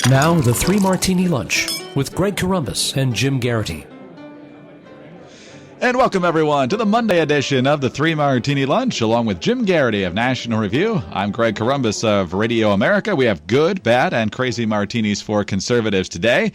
Now, the Three Martini Lunch with Greg Corombos and Jim Garrity. And welcome, everyone, to the Monday edition of the Three Martini Lunch, along with Jim Garrity of National Review. I'm Greg Corombos of Radio America. We have good, bad, and crazy martinis for conservatives today.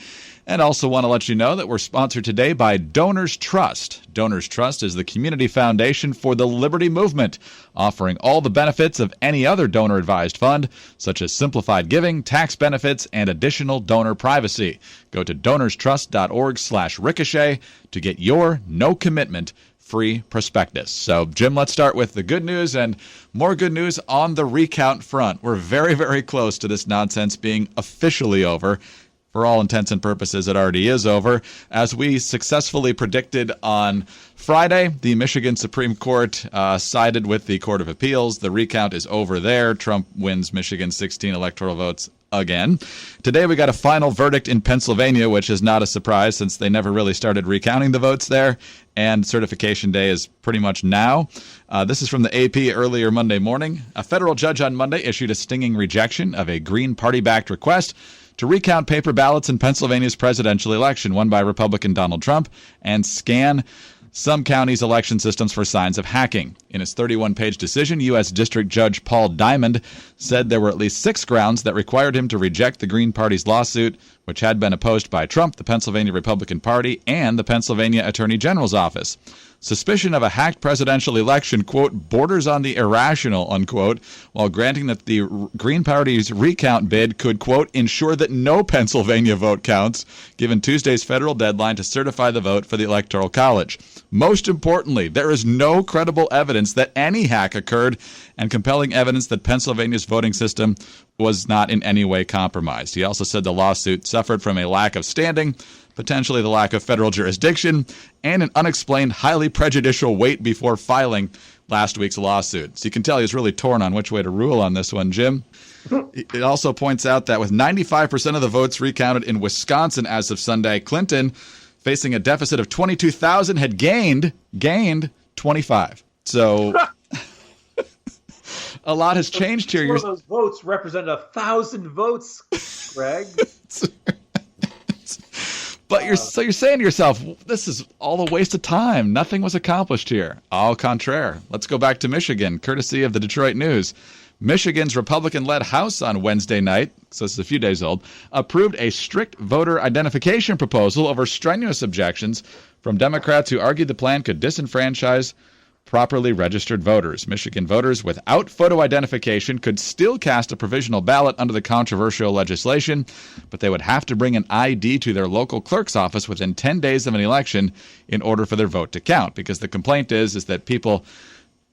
And also want to let you know that we're sponsored today by Donors Trust. Donors Trust is the community foundation for the Liberty Movement, offering all the benefits of any other donor-advised fund, such as simplified giving, tax benefits, and additional donor privacy. Go to donorstrust.org/ricochet to get your no-commitment free prospectus. So, Jim, let's start with the good news and more good news on the recount front. We're very, very close to this nonsense being officially over. For all intents and purposes, it already is over. As we successfully predicted on Friday, the Michigan Supreme Court sided with the Court of Appeals. The recount is over there. Trump wins Michigan's 16 electoral votes again. Today we got a final verdict in Pennsylvania, which is not a surprise since they never really started recounting the votes there, and certification day is pretty much now. This is from the AP earlier Monday morning. A federal judge on Monday issued a stinging rejection of a Green Party-backed request to recount paper ballots in Pennsylvania's presidential election won by Republican Donald Trump and scan some counties' election systems for signs of hacking. In his 31-page decision, U.S. District Judge Paul Diamond said there were at least 6 grounds that required him to reject the Green Party's lawsuit, which had been opposed by Trump, the Pennsylvania Republican Party, and the Pennsylvania Attorney General's office. Suspicion of a hacked presidential election, quote, borders on the irrational, unquote, while granting that the Green Party's recount bid could, quote, ensure that no Pennsylvania vote counts, given Tuesday's federal deadline to certify the vote for the Electoral College. Most importantly, there is no credible evidence that any hack occurred and compelling evidence that Pennsylvania's voting system was not in any way compromised. He also said the lawsuit suffered from a lack of standing, potentially the lack of federal jurisdiction, and an unexplained, highly prejudicial wait before filing last week's lawsuit. So you can tell he's really torn on which way to rule on this one, Jim. It also points out that with 95% of the votes recounted in Wisconsin as of Sunday, Clinton, facing a deficit of 22,000, had gained 25. So a lot has changed here. One of those votes represented 1,000 votes, Greg. But you're saying to yourself, this is all a waste of time. Nothing was accomplished here. Au contraire. Let's go back to Michigan, courtesy of the Detroit News. Michigan's Republican-led House on Wednesday night, so this is a few days old, approved a strict voter identification proposal over strenuous objections from Democrats who argued the plan could disenfranchise properly registered voters. Michigan voters without photo identification could still cast a provisional ballot under the controversial legislation, but they would have to bring an ID to their local clerk's office within 10 days of an election in order for their vote to count. Because the complaint is that people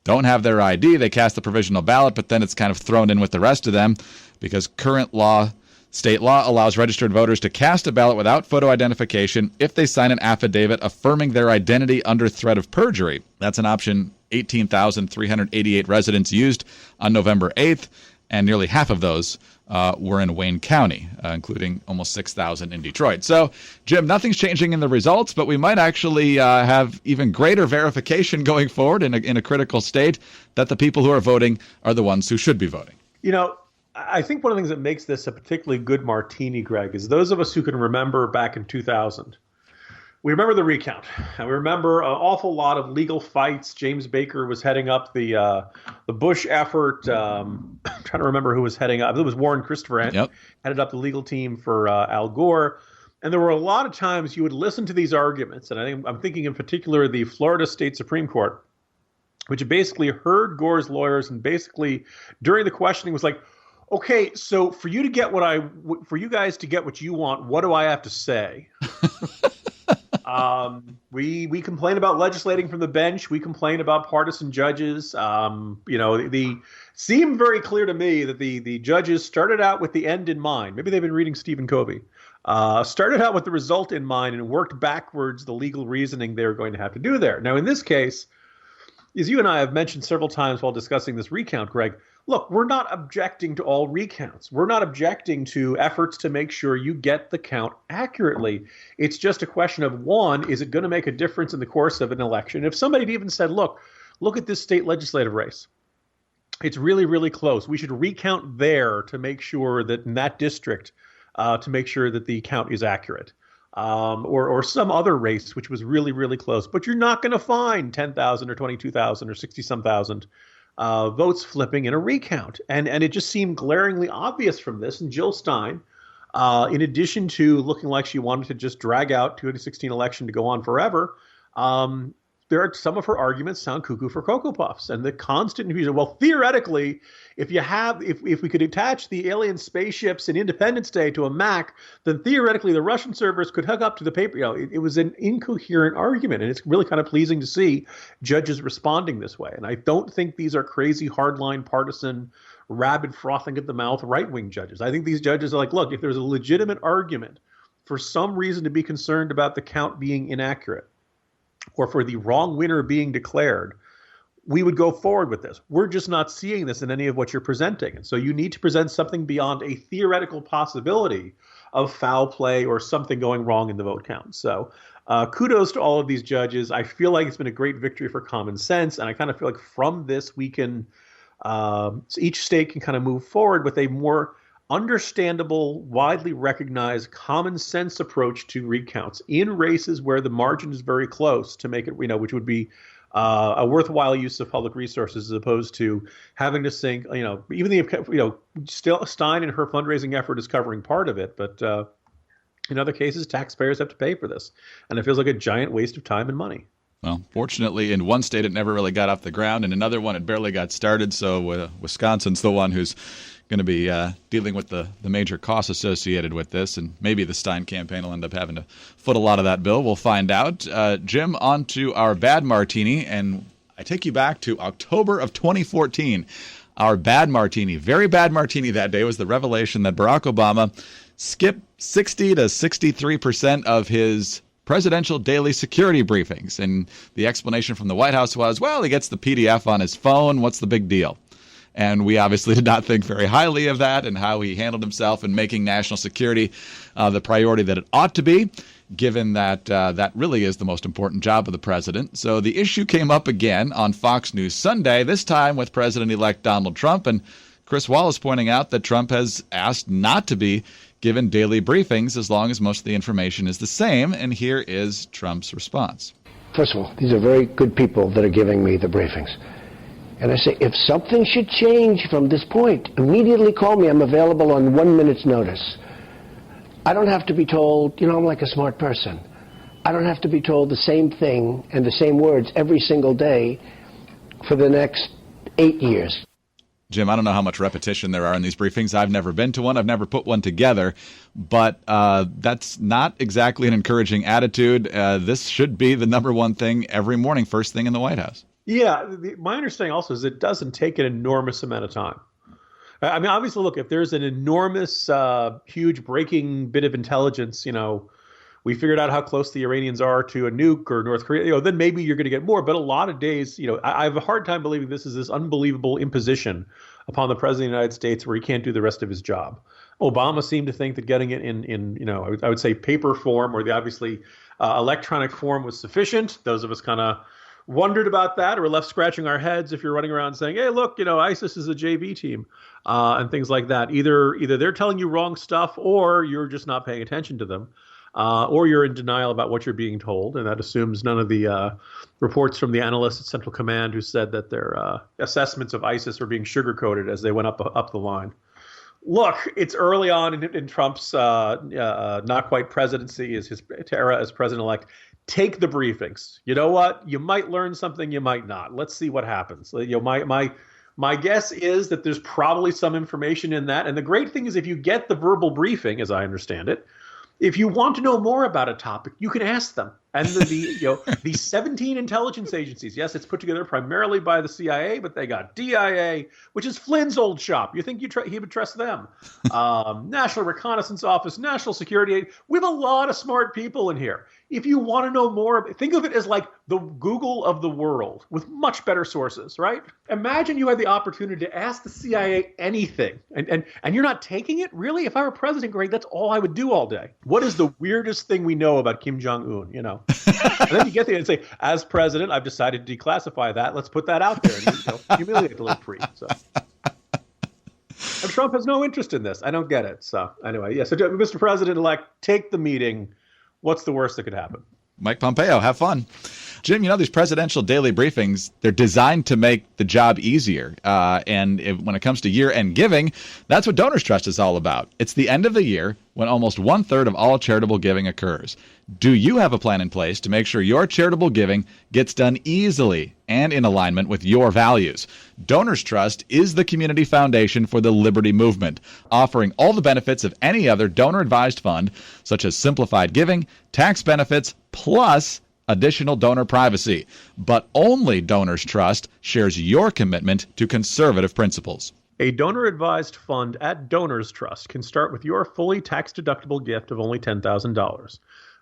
don't have their ID, they cast the provisional ballot, but then it's kind of thrown in with the rest of them because current law, state law, allows registered voters to cast a ballot without photo identification if they sign an affidavit affirming their identity under threat of perjury. That's an option 18,388 residents used on November 8th, and nearly half of those were in Wayne County, including almost 6,000 in Detroit. So, Jim, nothing's changing in the results, but we might actually have even greater verification going forward in a critical state that the people who are voting are the ones who should be voting. You know, I think one of the things that makes this a particularly good martini, Greg, is those of us who can remember back in 2000. We remember the recount, and we remember an awful lot of legal fights. James Baker was heading up the Bush effort. I'm trying to remember who was heading up. It was Warren Christopher headed up the legal team for Al Gore. And there were a lot of times you would listen to these arguments, and I'm thinking in particular the Florida State Supreme Court, which basically heard Gore's lawyers and basically during the questioning was like, okay, so for you guys to get what you want, what do I have to say? We complain about legislating from the bench. We complain about partisan judges. The seemed very clear to me that the judges started out with the end in mind. Maybe they've been reading Stephen Covey. Started out with the result in mind and worked backwards the legal reasoning they were going to have to do there. Now, in this case, as you and I have mentioned several times while discussing this recount, Greg, look, we're not objecting to all recounts. We're not objecting to efforts to make sure you get the count accurately. It's just a question of, one, is it going to make a difference in the course of an election? If somebody even said, look at this state legislative race. It's really, really close. We should recount there to make sure that in that district, to make sure that the count is accurate. Or some other race which was really, really close. But you're not going to find 10,000 or 22,000 or 60-some thousand votes flipping in a recount. And it just seemed glaringly obvious from this. And Jill Stein, in addition to looking like she wanted to just drag out 2016 election to go on forever, there are some of her arguments sound cuckoo for Cocoa Puffs, and the constant confusion. Well, theoretically, if we could attach the alien spaceships in Independence Day to a Mac, then theoretically the Russian servers could hook up to the paper. It was an incoherent argument, and it's really kind of pleasing to see judges responding this way. And I don't think these are crazy, hardline, partisan, rabid, frothing at the mouth right-wing judges. I think these judges are like, look, if there's a legitimate argument for some reason to be concerned about the count being inaccurate, or for the wrong winner being declared, we would go forward with this. We're just not seeing this in any of what you're presenting. And so you need to present something beyond a theoretical possibility of foul play or something going wrong in the vote count. So kudos to all of these judges. I feel like it's been a great victory for common sense. And I kind of feel like from this, we can, each state can kind of move forward with a more understandable, widely recognized, common sense approach to recounts in races where the margin is very close to make it, which would be a worthwhile use of public resources as opposed to having to sink, even the, still Stein and her fundraising effort is covering part of it, but in other cases, taxpayers have to pay for this. And it feels like a giant waste of time and money. Well, fortunately, in one state, it never really got off the ground. In another one, it barely got started. So Wisconsin's the one who's going to be dealing with the major costs associated with this. And maybe the Stein campaign will end up having to foot a lot of that bill. We'll find out. Jim, on to our bad martini. And I take you back to October of 2014. Our bad martini, very bad martini that day, was the revelation that Barack Obama skipped 60 to 63% of his presidential daily security briefings. And the explanation from the White House was, well, he gets the PDF on his phone. What's the big deal? And we obviously did not think very highly of that and how he handled himself in making national security the priority that it ought to be, given that that really is the most important job of the president. So the issue came up again on Fox News Sunday, this time with President-elect Donald Trump. And Chris Wallace pointing out that Trump has asked not to be given daily briefings as long as most of the information is the same. And here is Trump's response. First of all, these are very good people that are giving me the briefings. And I say, if something should change from this point, immediately call me. I'm available on 1 minute's notice. I don't have to be told, I'm like a smart person. I don't have to be told the same thing and the same words every single day for the next 8 years. Jim, I don't know how much repetition there are in these briefings. I've never been to one. I've never put one together. But that's not exactly an encouraging attitude. This should be the number one thing every morning, first thing in the White House. Yeah, my understanding also is it doesn't take an enormous amount of time. I mean, obviously, look, if there's an enormous, huge breaking bit of intelligence, we figured out how close the Iranians are to a nuke or North Korea, then maybe you're going to get more. But a lot of days, I have a hard time believing this is this unbelievable imposition upon the president of the United States where he can't do the rest of his job. Obama seemed to think that getting it in I would say paper form or the obviously electronic form was sufficient. Those of us kind of wondered about that or were left scratching our heads if you're running around saying, hey, look, ISIS is a JV team and things like that. Either they're telling you wrong stuff or you're just not paying attention to them. Or you're in denial about what you're being told, and that assumes none of the reports from the analysts at Central Command who said that their assessments of ISIS were being sugar-coated as they went up the line. Look, it's early on in Trump's not quite presidency, is his era as president-elect. Take the briefings. You know what? You might learn something, you might not. Let's see what happens. My guess is that there's probably some information in that. And the great thing is if you get the verbal briefing, as I understand it, if you want to know more about a topic, you can ask them. And the 17 intelligence agencies, yes, it's put together primarily by the CIA, but they got DIA, which is Flynn's old shop. You think he would trust them? National Reconnaissance Office, National Security. We have a lot of smart people in here. If you want to know more, think of it as like the Google of the world with much better sources, right? Imagine you had the opportunity to ask the CIA anything, and you're not taking it? Really? If I were president, Greg, that's all I would do all day. What is the weirdest thing we know about Kim Jong-un, And then you get there and say, as president, I've decided to declassify that. Let's put that out there and humiliate the little priest. So. And Trump has no interest in this. I don't get it. So anyway, yeah. So Mr. President-elect, take the meeting. What's the worst that could happen? Mike Pompeo, have fun. Jim, these presidential daily briefings, they're designed to make the job easier. When it comes to year-end giving, that's what Donors Trust is all about. It's the end of the year when almost 1/3 of all charitable giving occurs. Do you have a plan in place to make sure your charitable giving gets done easily and in alignment with your values? Donors Trust is the community foundation for the Liberty Movement, offering all the benefits of any other donor-advised fund, such as simplified giving, tax benefits, plus additional donor privacy. But only Donors Trust shares your commitment to conservative principles. A donor-advised fund at Donors Trust can start with your fully tax-deductible gift of only $10,000.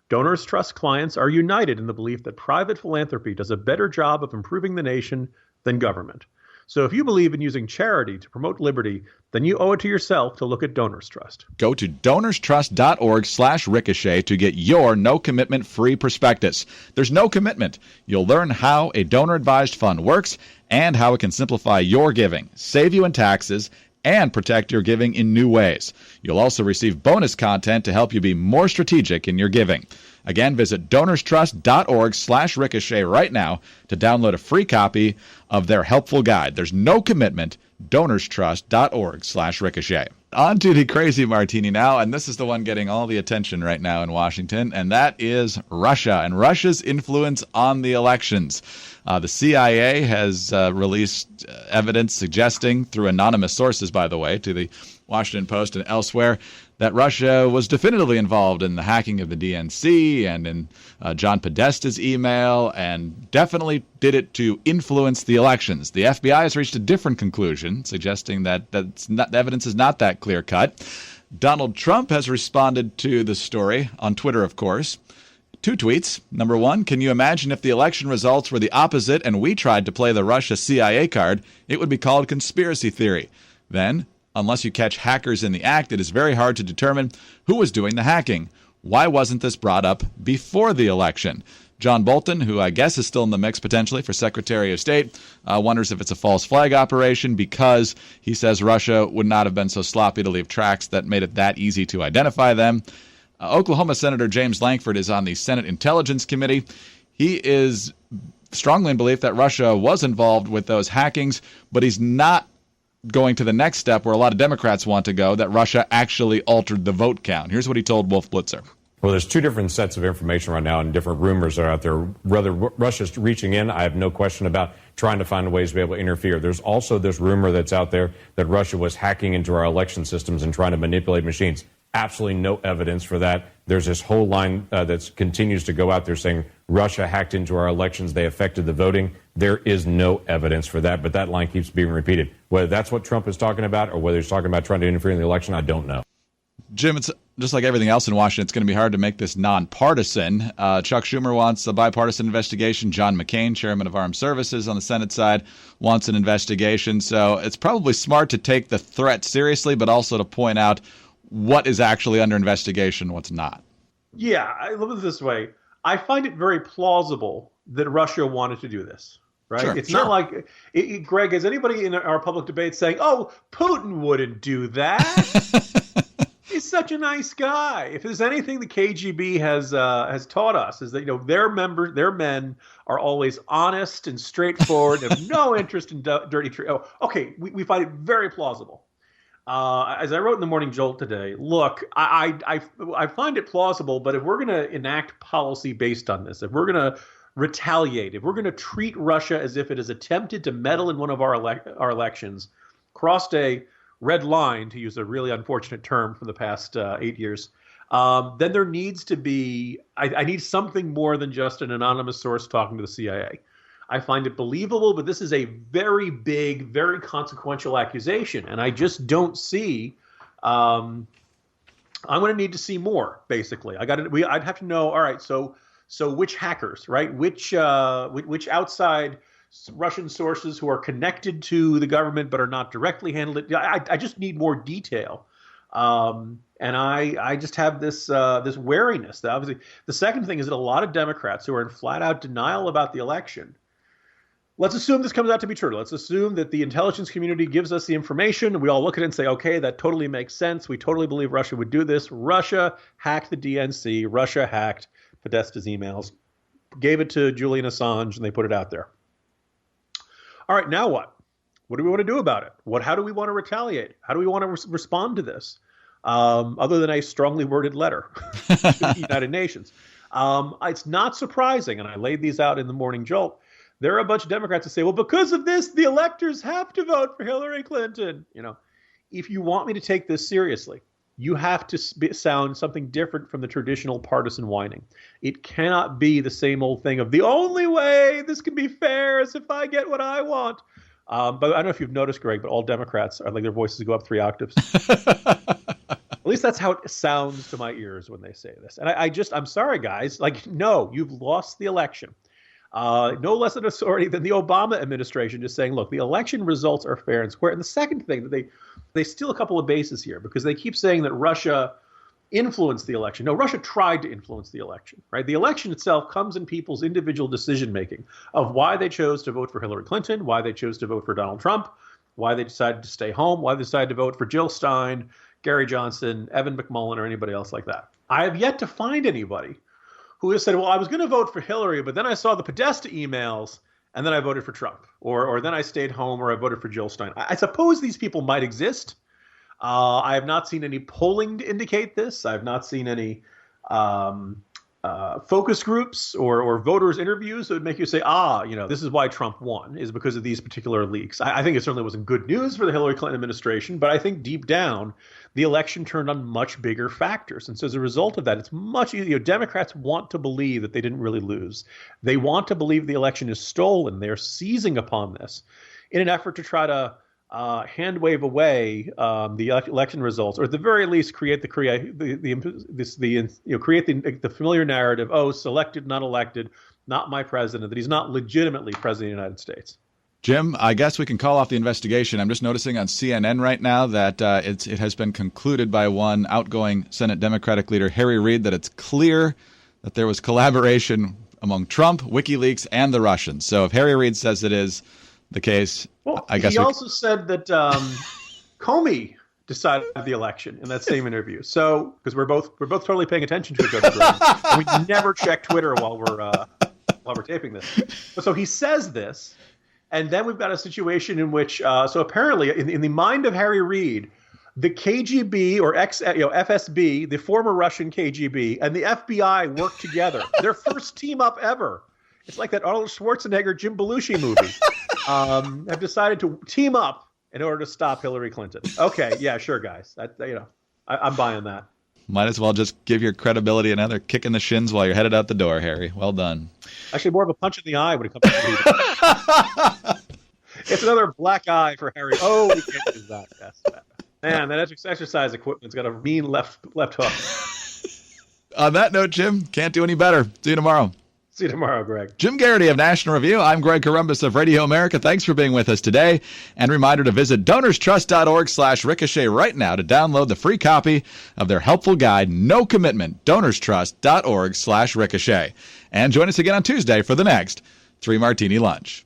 Donors Trust clients are united in the belief that private philanthropy does a better job of improving the nation than government. So if you believe in using charity to promote liberty, then you owe it to yourself to look at Donors Trust. Go to donorstrust.org/ricochet to get your no-commitment free prospectus. There's no commitment. You'll learn how a donor-advised fund works and how it can simplify your giving, save you in taxes, and protect your giving in new ways. You'll also receive bonus content to help you be more strategic in your giving. Again, visit donorstrust.org/ricochet right now to download a free copy of their helpful guide. There's no commitment. donorstrust.org/ricochet. On to the crazy martini now, and this is the one getting all the attention right now in Washington, and that is Russia and Russia's influence on the elections. The CIA has released evidence suggesting, through anonymous sources, by the way, to the Washington Post and elsewhere, that Russia was definitively involved in the hacking of the DNC and in John Podesta's email, and definitely did it to influence the elections. The FBI has reached a different conclusion, suggesting that the evidence is not that clear-cut. Donald Trump has responded to the story on Twitter, of course. 2 tweets. Number 1, can you imagine if the election results were the opposite and we tried to play the Russia CIA card? It would be called conspiracy theory. Then, unless you catch hackers in the act, it is very hard to determine who was doing the hacking. Why wasn't this brought up before the election? John Bolton, who I guess is still in the mix potentially for Secretary of State, wonders if it's a false flag operation because he says Russia would not have been so sloppy to leave tracks that made it that easy to identify them. Oklahoma Senator James Lankford is on the Senate Intelligence Committee. He is strongly in belief that Russia was involved with those hackings, but he's not going to the next step where a lot of Democrats want to go, that Russia actually altered the vote count. Here's what he told Wolf Blitzer. Well, there's 2 different sets of information right now and different rumors are out there. Whether Russia's reaching in, I have no question about trying to find ways to be able to interfere. There's also this rumor that's out there that Russia was hacking into our election systems and trying to manipulate machines. Absolutely no evidence for that. There's this whole line that continues to go out there saying Russia hacked into our elections, they affected the voting. There is no evidence for that, but that line keeps being repeated. Whether that's what Trump is talking about or whether he's talking about trying to interfere in the election, I don't know. Jim, it's just like everything else in Washington, it's going to be hard to make this nonpartisan. Chuck Schumer wants a bipartisan investigation. John McCain, chairman of Armed Services on the Senate side, wants an investigation. So it's probably smart to take the threat seriously, but also to point out what is actually under investigation, what's not. Yeah, I look at it this way. I find it very plausible that Russia wanted to do this, right? Sure, it's sure. not like, Greg, is anybody in our public debate saying, oh, Putin wouldn't do that? He's such a nice guy. If there's anything the KGB has taught us is that, their men are always honest and straightforward, have no interest in dirty tricks. Oh, okay, we find it very plausible. As I wrote in the Morning Jolt today, look, I find it plausible, but if we're going to enact policy based on this, if we're going to retaliate, if we're going to treat Russia as if it has attempted to meddle in one of our elections, crossed a red line, to use a really unfortunate term from the past 8 years, then there needs to be, I need something more than just an anonymous source talking to the CIA. I find it believable, but this is a very big, very consequential accusation, and I just don't see. I'm going to need to see more. Basically, I'd have to know. All right, so which hackers, right? Which outside Russian sources who are connected to the government but are not directly handled it. I just need more detail, and I just have this wariness. Obviously, the second thing is that a lot of Democrats who are in flat out denial about the election Let's assume this comes out to be true. Let's assume that the intelligence community gives us the information. We all look at it and say, okay, that totally makes sense. We totally believe Russia would do this. Russia hacked the DNC. Russia hacked Podesta's emails, gave it to Julian Assange, and they put it out there. All right, now what? What do we want to do about it? How do we want to retaliate? How do we want to respond to this? Other than a strongly worded letter to the United Nations. It's not surprising, and I laid these out in the Morning Jolt. There are a bunch of Democrats that say, well, because of this, the electors have to vote for Hillary Clinton. If you want me to take this seriously, you have to sound something different from the traditional partisan whining. It cannot be the same old thing of the only way this can be fair is if I get what I want. But I don't know if you've noticed, Greg, but all Democrats are like their voices go up 3 octaves. At least that's how it sounds to my ears when they say this. And I'm sorry, guys. No, you've lost the election. No less an authority than the Obama administration just saying, look, the election results are fair and square. And the second thing, that they steal a couple of bases here because they keep saying that Russia influenced the election. No, Russia tried to influence the election, right? The election itself comes in people's individual decision-making of why they chose to vote for Hillary Clinton, why they chose to vote for Donald Trump, why they decided to stay home, why they decided to vote for Jill Stein, Gary Johnson, Evan McMullin, or anybody else like that. I have yet to find anybody who has said, well, I was going to vote for Hillary, but then I saw the Podesta emails, and then I voted for Trump. Or then I stayed home, or I voted for Jill Stein. I suppose these people might exist. I have not seen any polling to indicate this. I have not seen any focus groups or voters' interviews that would make you say, this is why Trump won, is because of these particular leaks. I think it certainly wasn't good news for the Hillary Clinton administration, but I think deep down, the election turned on much bigger factors. And so as a result of that, it's much easier. Democrats want to believe that they didn't really lose. They want to believe the election is stolen. They're seizing upon this in an effort to try to hand wave away the election results, or at the very least create the familiar narrative. Oh, selected, not elected, not my president. That he's not legitimately president of the United States. Jim, I guess we can call off the investigation. I'm just noticing on CNN right now that it has been concluded by one outgoing Senate Democratic leader, Harry Reid, that it's clear that there was collaboration among Trump, WikiLeaks, and the Russians. So if Harry Reid says it is the case, well, I guess he also said that Comey decided the election in that same interview. So because we're both totally paying attention to each other, and we never check Twitter while we're taping this. So he says this. And then we've got a situation in which, so apparently, in the mind of Harry Reid, the KGB or FSB, the former Russian KGB, and the FBI worked together. Their first team up ever. It's like that Arnold Schwarzenegger, Jim Belushi movie. Have decided to team up in order to stop Hillary Clinton. Okay, yeah, sure, guys. I'm buying that. Might as well just give your credibility another kick in the shins while you're headed out the door, Harry. Well done. Actually, more of a punch in the eye when it comes to It's another black eye for Harry. Oh, we can't use that. Yes. Man, that exercise equipment's got a mean left hook. On that note, Jim, can't do any better. See you tomorrow. See you tomorrow, Greg. Jim Garrity of National Review. I'm Greg Corumbus of Radio America. Thanks for being with us today. And reminder to visit DonorsTrust.org/ricochet right now to download the free copy of their helpful guide, No Commitment, DonorsTrust.org/ricochet. And join us again on Tuesday for the next 3 Martini Lunch.